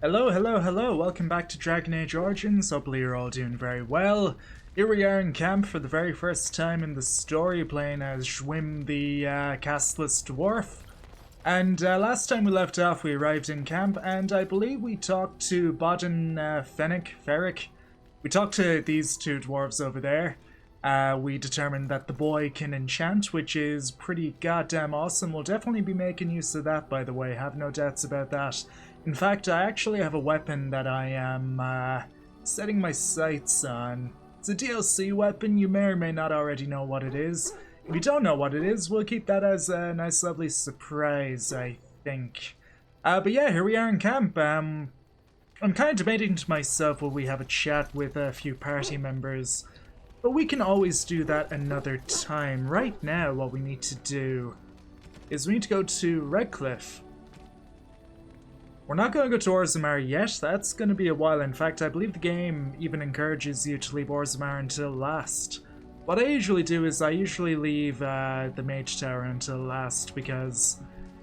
Hello, hello, hello, welcome back to Dragon Age Origins. Hopefully you're all doing very well. Here we are in camp for the very first time in the story, playing as Juim the Dwarf. And last time we left off, we arrived in camp, and I believe we talked to Bodden Ferric. We talked to these two dwarves over there. We determined that the boy can enchant, which is pretty goddamn awesome. We'll definitely be making use of that, by the way, have no doubts about that. In fact, I actually have a weapon that I am setting my sights on. It's a DLC weapon. You may or may not already know what it is. If you don't know what it is, we'll keep that as a nice lovely surprise, I think. But yeah, here we are in camp. I'm kind of debating to myself, will we have a chat with a few party members? But we can always do that another time. Right now, what we need to do is we need to go to Redcliffe. We're not going to go to Orzammar yet, that's going to be a while. In fact, I believe the game even encourages you to leave Orzammar until last. What I usually do is I usually leave the Mage Tower until last because,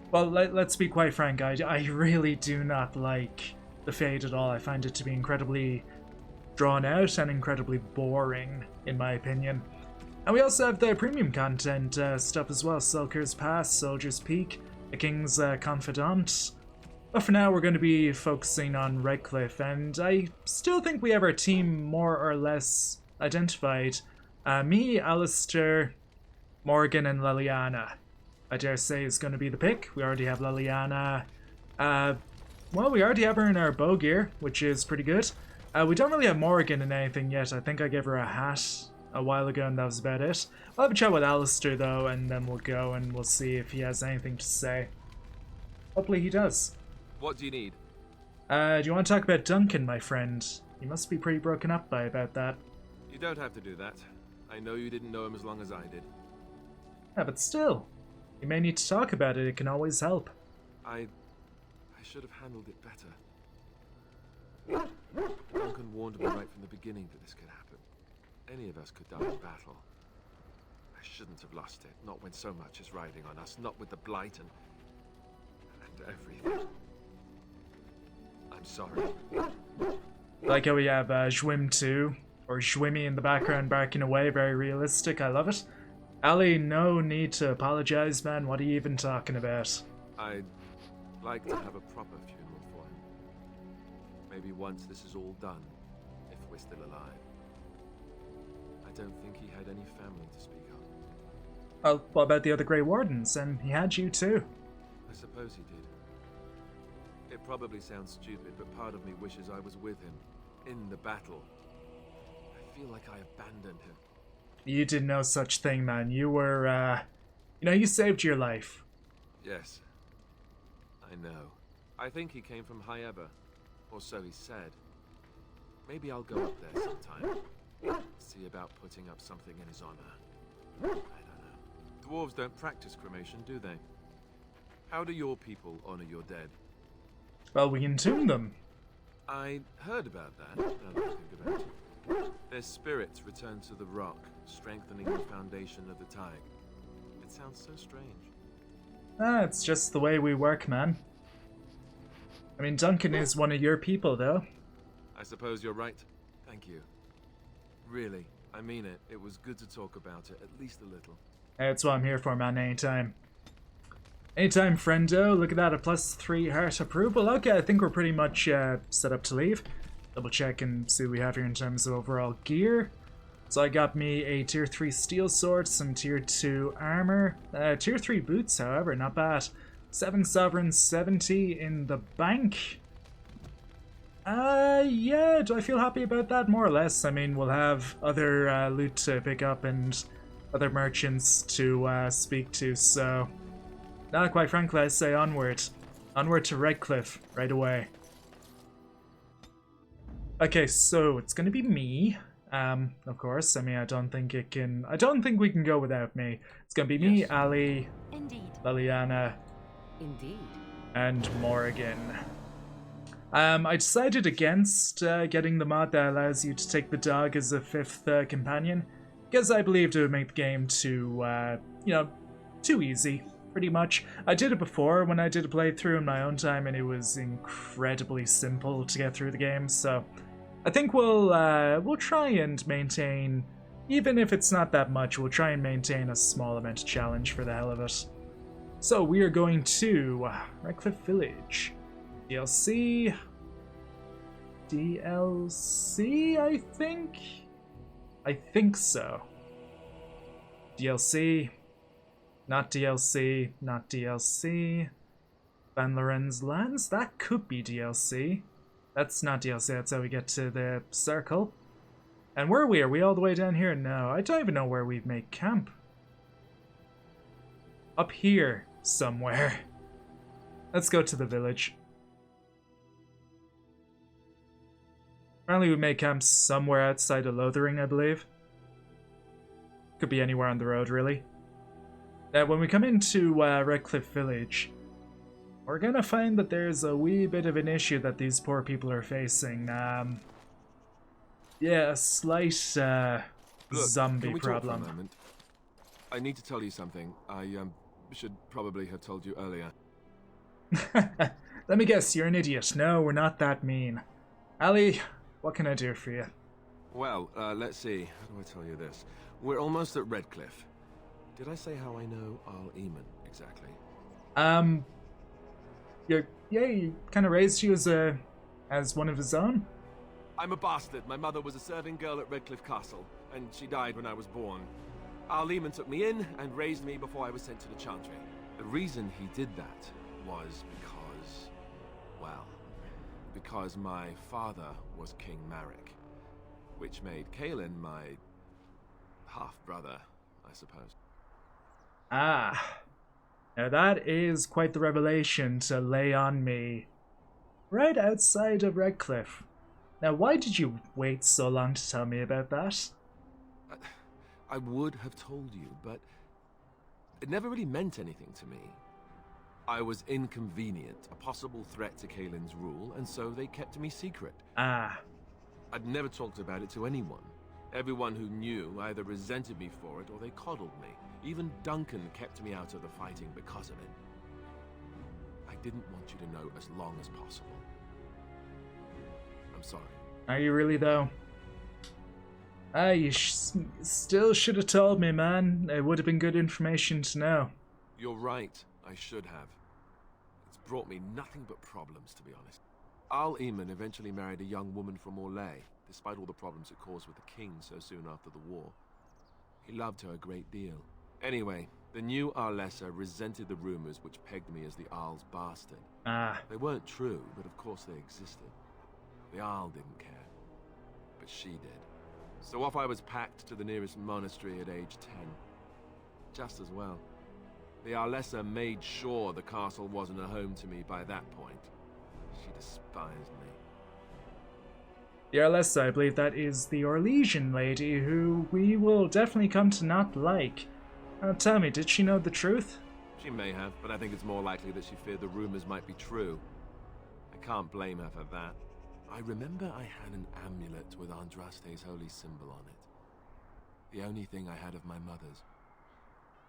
well, let's be quite frank, I really do not like the Fade at all. I find it to be incredibly drawn out and incredibly boring, in my opinion. And we also have the premium content stuff as well, Sulker's Pass, Soldier's Peak, The King's Confidant. But for now, we're going to be focusing on Redcliffe, and I still think we have our team more or less identified. Me, Alistair, Morgan, and Liliana, I dare say, is going to be the pick. We already have Liliana. Well, we already have her in our bow gear, which is pretty good. We don't really have Morgan in anything yet. I think I gave her a hat a while ago, and that was about it. I'll have a chat with Alistair, though, and then we'll go and we'll see if he has anything to say. Hopefully he does. What do you need? Do you want to talk about Duncan, my friend? You must be pretty broken up by about that. You don't have to do that. I know you didn't know him as long as I did. Yeah, but still. You may need to talk about it, it can always help. I should have handled it better. Duncan warned me right from the beginning that this could happen. Any of us could die in battle. I shouldn't have lost it, not when so much is riding on us, not with the Blight and everything. I'm sorry. Like how we have Juim 2, or Juimi in the background barking away, very realistic, I love it. Ali, no need to apologize, man, what are you even talking about? I'd like to have a proper funeral for him. Maybe once this is all done, if we're still alive. I don't think he had any family to speak of. Well, what about the other Grey Wardens? And he had you too. I suppose he did. It probably sounds stupid, but part of me wishes I was with him, in the battle. I feel like I abandoned him. You did no such thing, man. You were, you saved your life. Yes. I know. I think he came from High Ever, or so he said. Maybe I'll go up there sometime. See about putting up something in his honor. I don't know. Dwarves don't practice cremation, do they? How do your people honor your dead? Well, we entomb them. I heard about that, now that I think about it. Their spirits return to the rock, strengthening the foundation of the tide. It sounds so strange. It's just the way we work, man. I mean, Duncan is one of your people, though. I suppose you're right. Thank you. Really, I mean it. It was good to talk about it, at least a little. That's what I'm here for, man, anytime. Anytime, friendo. Look at that, a +3 heart approval. Okay, I think we're pretty much set up to leave. Double check and see what we have here in terms of overall gear. So I got me a tier 3 steel sword, some tier 2 armor. Tier 3 boots, however, not bad. 7 sovereigns, 70 in the bank. Yeah, do I feel happy about that? More or less. I mean, we'll have other loot to pick up and other merchants to speak to, so... Nah, quite frankly, I say onward. Onward to Redcliffe, right away. Okay, so it's gonna be me. Of course. I mean, I don't think we can go without me. It's gonna be me, Yes. Ali, Indeed. Liliana, Indeed. and Morgan. I decided against getting the mod that allows you to take the dog as a 5th companion, because I believed it would make the game too easy. pretty much. I did it before when I did a playthrough in my own time, and it was incredibly simple to get through the game, so I think we'll try and maintain, even if it's not that much, we'll try and maintain a small amount of challenge for the hell of it. So we are going to Redcliffe Village. DLC, I think? I think so. DLC, not DLC, not DLC. Van Loren's Lands, that could be DLC. That's not DLC, that's how we get to the circle. And where are we? Are we all the way down here? No, I don't even know where we've made camp. Up here, somewhere. Let's go to the village. Apparently we made camp somewhere outside of Lothering, I believe. Could be anywhere on the road, really. Now, when we come into Redcliffe Village, we're gonna find that there's a wee bit of an issue that these poor people are facing. Yeah, a slight zombie can we problem. Talk for a moment? I need to tell you something. I should probably have told you earlier. Let me guess, you're an idiot. No, we're not that mean. Ali, what can I do for you? Well, let's see. How do I tell you this? We're almost at Redcliffe. Did I say how I know Al Eamon exactly? He kind of raised you as one of his own? I'm a bastard. My mother was a serving girl at Redcliffe Castle, and she died when I was born. Al Eamon took me in and raised me before I was sent to the Chantry. The reason he did that was because my father was King Marek, which made Kaelin my half-brother, I suppose. Ah. Now that is quite the revelation to lay on me right outside of Redcliffe. Now, why did you wait so long to tell me about that? I would have told you, but it never really meant anything to me. I was inconvenient, a possible threat to Kaelin's rule, and so they kept me secret. Ah. I'd never talked about it to anyone. Everyone who knew either resented me for it or they coddled me. Even Duncan kept me out of the fighting because of it. I didn't want you to know as long as possible. I'm sorry. Are you really, though? You still should have told me, man. It would have been good information to know. You're right. I should have. It's brought me nothing but problems, to be honest. Al Eamon eventually married a young woman from Orlais, despite all the problems it caused with the king so soon after the war. He loved her a great deal. Anyway, the new Arlessa resented the rumors which pegged me as the Arl's bastard. Ah. They weren't true, but of course they existed. The Arl didn't care, but she did. So off I was packed to the nearest monastery at age 10. Just as well. The Arlessa made sure the castle wasn't a home to me by that point. She despised me. The Arlessa, I believe that is the Orlesian lady who we will definitely come to not like. Tell me, did she know the truth? She may have, but I think it's more likely that she feared the rumors might be true. I can't blame her for that. I remember I had an amulet with Andraste's holy symbol on it. The only thing I had of my mother's.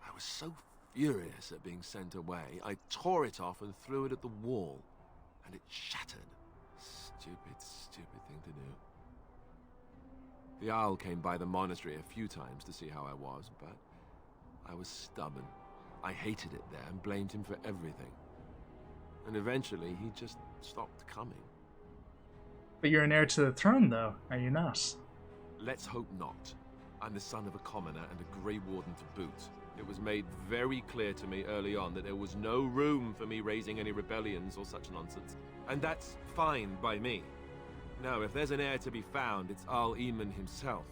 I was so furious at being sent away, I tore it off and threw it at the wall. And it shattered. Stupid thing to do. The Owl came by the monastery a few times to see how I was, but I was stubborn. I hated it there and blamed him for everything. And eventually he just stopped coming. But you're an heir to the throne, though, are you not? Let's hope not. I'm the son of a commoner and a Grey Warden to boot. It was made very clear to me early on that there was no room for me raising any rebellions or such nonsense. And that's fine by me. Now, if there's an heir to be found, it's Al Eamon himself.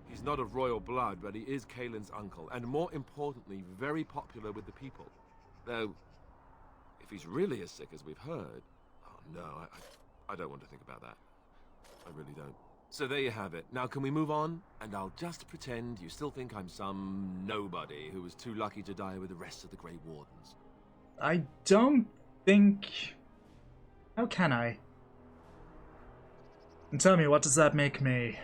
He's not of royal blood, but he is Kaelin's uncle, and more importantly, very popular with the people. Though, if he's really as sick as we've heard... Oh no, I don't want to think about that. I really don't. So there you have it. Now can we move on? And I'll just pretend you still think I'm some nobody who was too lucky to die with the rest of the Grey Wardens. I don't think... How can I? And tell me, what does that make me?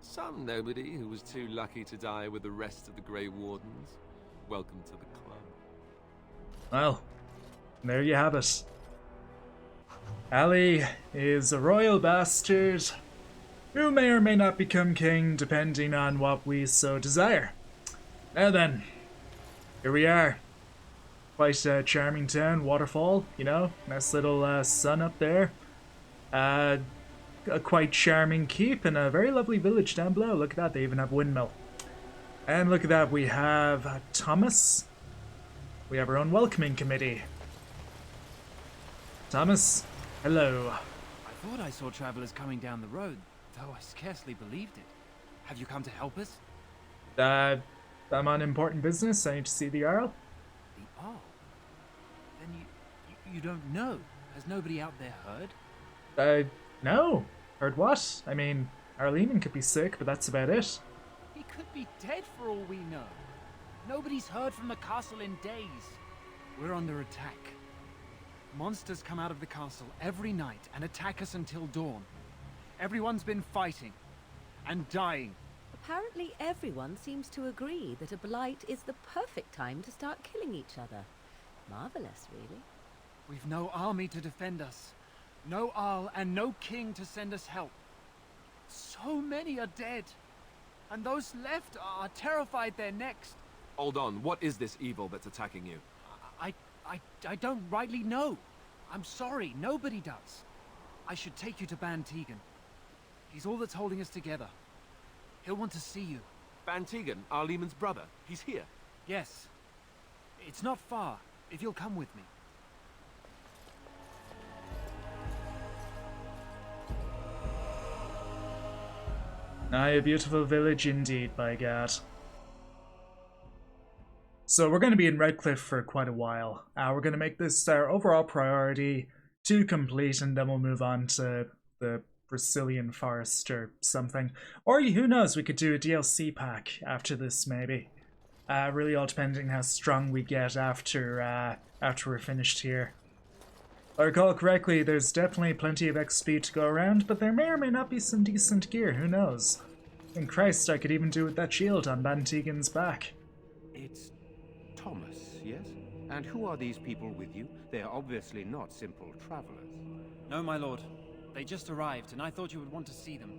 Some nobody who was too lucky to die with the rest of the Grey Wardens. Welcome to the club. Well, there you have it. Ali is a royal bastard who may or may not become king depending on what we so desire. Now then, here we are. Quite a charming town, waterfall, you know, nice little sun up there. A quite charming keep and a very lovely village down below. Look at that, they even have a windmill. And look at that, we have Thomas. We have our own welcoming committee. Thomas, hello. I thought I saw travelers coming down the road, though I scarcely believed it. Have you come to help us? I'm on important business. I need to see the Earl. The Arl? Then you don't know. Has nobody out there heard? No. Heard what? I mean, Arlene could be sick, but that's about it. He could be dead for all we know. Nobody's heard from the castle in days. We're under attack. Monsters come out of the castle every night and attack us until dawn. Everyone's been fighting and dying. Apparently everyone seems to agree that a blight is the perfect time to start killing each other. Marvelous, really. We've no army to defend us. No Arl and no king to send us help. So many are dead. And those left are terrified they're next. Hold on, what is this evil that's attacking you? I don't rightly know. I'm sorry, nobody does. I should take you to Ban Tegan. He's all that's holding us together. He'll want to see you. Ban Tegan, Arlemon's brother. He's here. Yes. It's not far, if you'll come with me. Aye, a beautiful village indeed, by God. So we're going to be in Redcliffe for quite a while. We're going to make this our overall priority to complete, and then we'll move on to the Brazilian forest or something. Or who knows, we could do a DLC pack after this, maybe. Really all depending how strong we get after we're finished here. If I recall correctly, there's definitely plenty of XP to go around, but there may or may not be some decent gear, who knows. In Christ, I could even do with that shield on Ban Tegan's back. It's Thomas, yes? And who are these people with you? They are obviously not simple travelers. No, my lord. They just arrived, and I thought you would want to see them.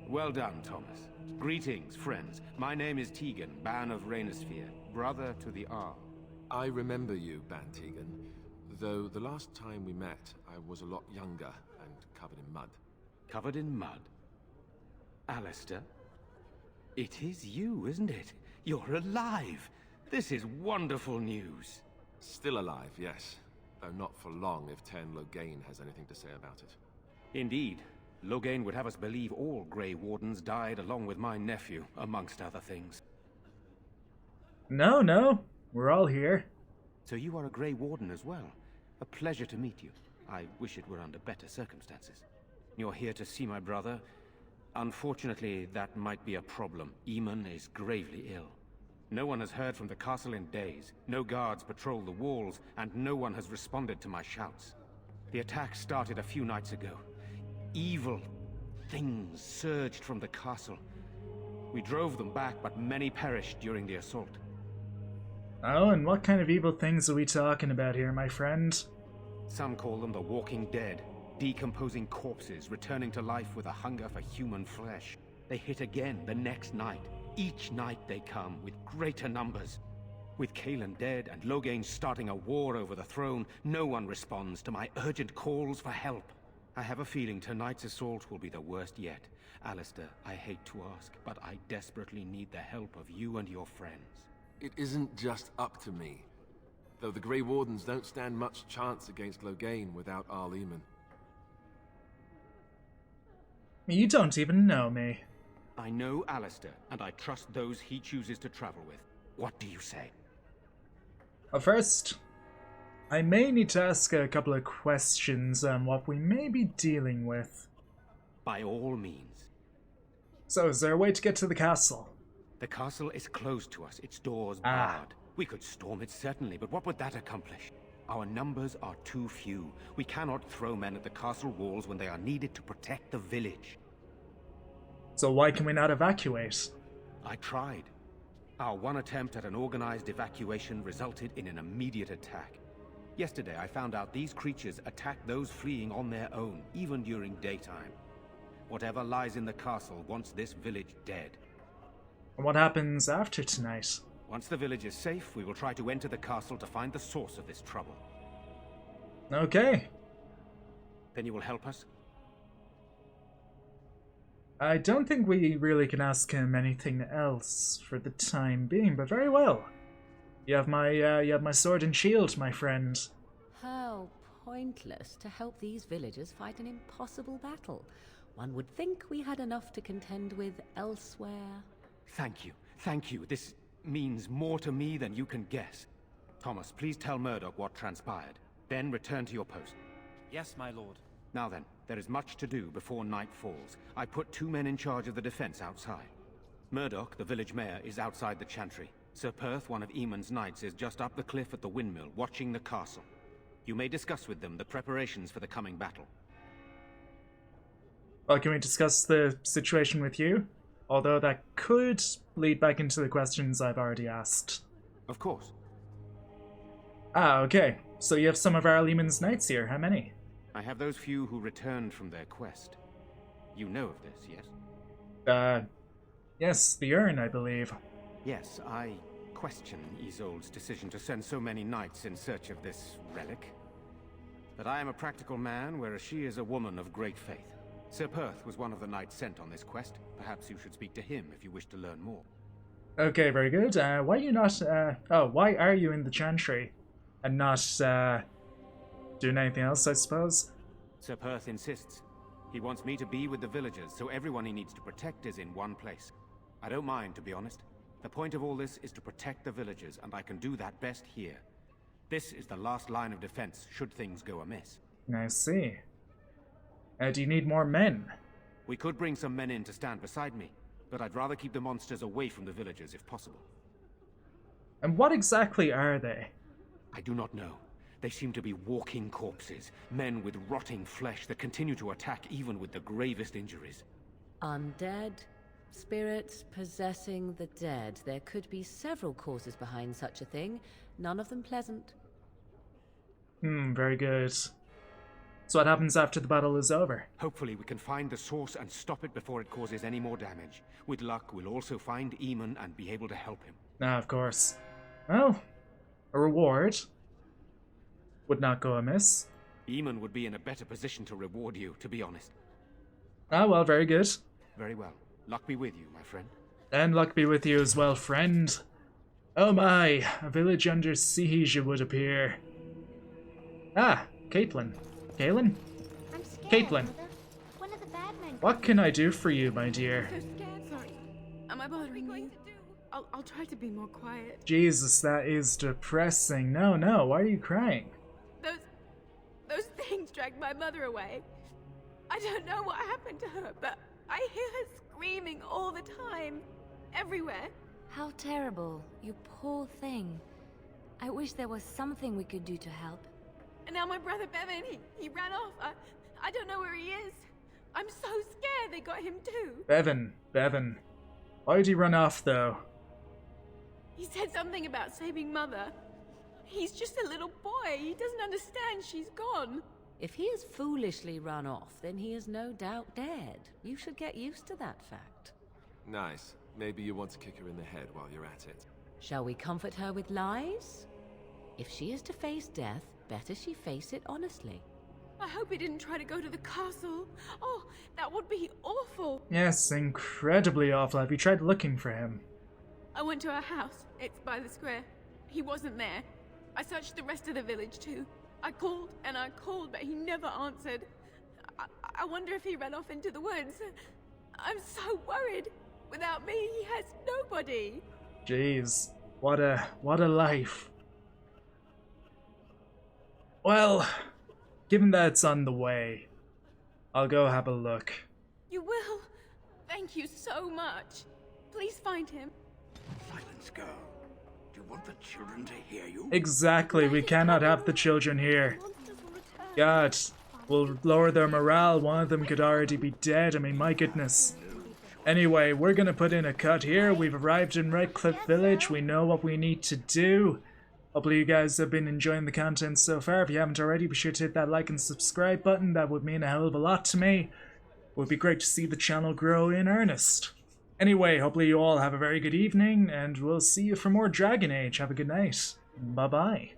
Well done, Thomas. Greetings, friends. My name is Tegan, Ban of Rainersphere, brother to the Arl. I remember you, Ban Tegan. Though the last time we met, I was a lot younger and covered in mud. Covered in mud? Alistair? It is you, isn't it? You're alive! This is wonderful news. Still alive, yes. Though not for long if Ten Loghain has anything to say about it. Indeed. Loghain would have us believe all Grey Wardens died along with my nephew, amongst other things. No. We're all here. So you are a Grey Warden as well. A pleasure to meet you. I wish it were under better circumstances. You're here to see my brother. Unfortunately, that might be a problem. Eamon is gravely ill. No one has heard from the castle in days. No guards patrol the walls, and no one has responded to my shouts. The attack started a few nights ago. Evil things surged from the castle. We drove them back, but many perished during the assault. Oh, and what kind of evil things are we talking about here, my friend? Some call them the Walking Dead, decomposing corpses returning to life with a hunger for human flesh. They hit again the next night. Each night they come with greater numbers. With Kaelin dead and Loghain starting a war over the throne, no one responds to my urgent calls for help. I have a feeling tonight's assault will be the worst yet. Alistair, I hate to ask, but I desperately need the help of you and your friends. It isn't just up to me. Though the Grey Wardens don't stand much chance against Loghain without Arleman. You don't even know me. I know Alistair, and I trust those he chooses to travel with. What do you say? Well, first, I may need to ask a couple of questions on what we may be dealing with. By all means. So, is there a way to get to the castle? The castle is closed to us, its doors barred. We could storm it certainly, but what would that accomplish? Our numbers are too few. We cannot throw men at the castle walls when they are needed to protect the village. So why can we not evacuate? I tried. Our one attempt at an organized evacuation resulted in an immediate attack. Yesterday I found out these creatures attack those fleeing on their own, even during daytime. Whatever lies in the castle wants this village dead. And what happens after tonight? Once the village is safe, we will try to enter the castle to find the source of this trouble. Okay. Then you will help us? I don't think we really can ask him anything else for the time being, but very well. You have my sword and shield, my friend. How pointless to help these villagers fight an impossible battle. One would think we had enough to contend with elsewhere. Thank you. Thank you. This means more to me than you can guess. Thomas, please tell Murdoch what transpired. Then return to your post. Yes, my lord. Now then, there is much to do before night falls. I put 2 men in charge of the defense outside. Murdoch, the village mayor, is outside the chantry. Sir Perth, one of Eamon's knights, is just up the cliff at the windmill, watching the castle. You may discuss with them the preparations for the coming battle. Well, can we discuss the situation with you? Although that could lead back into the questions I've already asked. Of course. Ah, okay. So you have some of our Lehman's knights here. How many? I have those few who returned from their quest. You know of this, yes? Yes, the urn, I believe. Yes, I question Isolde's decision to send so many knights in search of this relic. But I am a practical man, whereas she is a woman of great faith. Sir Perth was one of the knights sent on this quest. Perhaps you should speak to him if you wish to learn more. Okay, very good. Why are you not, why are you in the chantry and not, doing anything else, I suppose? Sir Perth insists. He wants me to be with the villagers, so everyone he needs to protect is in one place. I don't mind, to be honest. The point of all this is to protect the villagers, and I can do that best here. This is the last line of defense, should things go amiss. I see. Do you need more men? We could bring some men in to stand beside me, but I'd rather keep the monsters away from the villagers if possible. And what exactly are they? I do not know. They seem to be walking corpses, men with rotting flesh that continue to attack even with the gravest injuries. Undead? Spirits possessing the dead. There could be several causes behind such a thing, none of them pleasant. Very good. So what happens after the battle is over? Hopefully we can find the source and stop it before it causes any more damage. With luck, we'll also find Eamon and be able to help him. Ah, of course. Well, a reward would not go amiss. Eamon would be in a better position to reward you, to be honest. Ah, well, very good. Very well. Luck be with you, my friend. And luck be with you as well, friend. Oh my, a village under siege, it would appear. Ah, Caitlin. Kaylin? I'm scared. Caitlin. One of the bad men. What can I do for you, my dear? So scared. Sorry. Am I bothering you? I'll try to be more quiet. Jesus, that is depressing. No, why are you crying? Those things dragged my mother away. I don't know what happened to her, but I hear her screaming all the time. Everywhere. How terrible. You poor thing. I wish there was something we could do to help. And now my brother Bevan, he ran off. I don't know where he is. I'm so scared they got him too. Bevan. Why'd he run off, though? He said something about saving Mother. He's just a little boy. He doesn't understand she's gone. If he has foolishly run off, then he is no doubt dead. You should get used to that fact. Nice. Maybe you want to kick her in the head while you're at it. Shall we comfort her with lies? If she is to face death, better she face it honestly. I hope he didn't try to go to the castle. Oh, that would be awful. Yes, incredibly awful. Have you tried looking for him? I went to our house. It's by the square. He wasn't there. I searched the rest of the village too. I called and I called, but he never answered. I wonder if he ran off into the woods. I'm so worried. Without me, he has nobody. Jeez, what a life. Well, given that it's on the way, I'll go have a look. You will? Thank you so much. Please find him. Silence, girl. Do you want the children to hear you? Exactly, we cannot have the children here. God, we'll lower their morale. One of them could already be dead. I mean, my goodness. Anyway, we're gonna put in a cut here. We've arrived in Redcliffe Village. We know what we need to do. Hopefully you guys have been enjoying the content so far. If you haven't already, be sure to hit that like and subscribe button. That would mean a hell of a lot to me. It would be great to see the channel grow in earnest. Anyway, hopefully you all have a very good evening, and we'll see you for more Dragon Age. Have a good night. Bye-bye.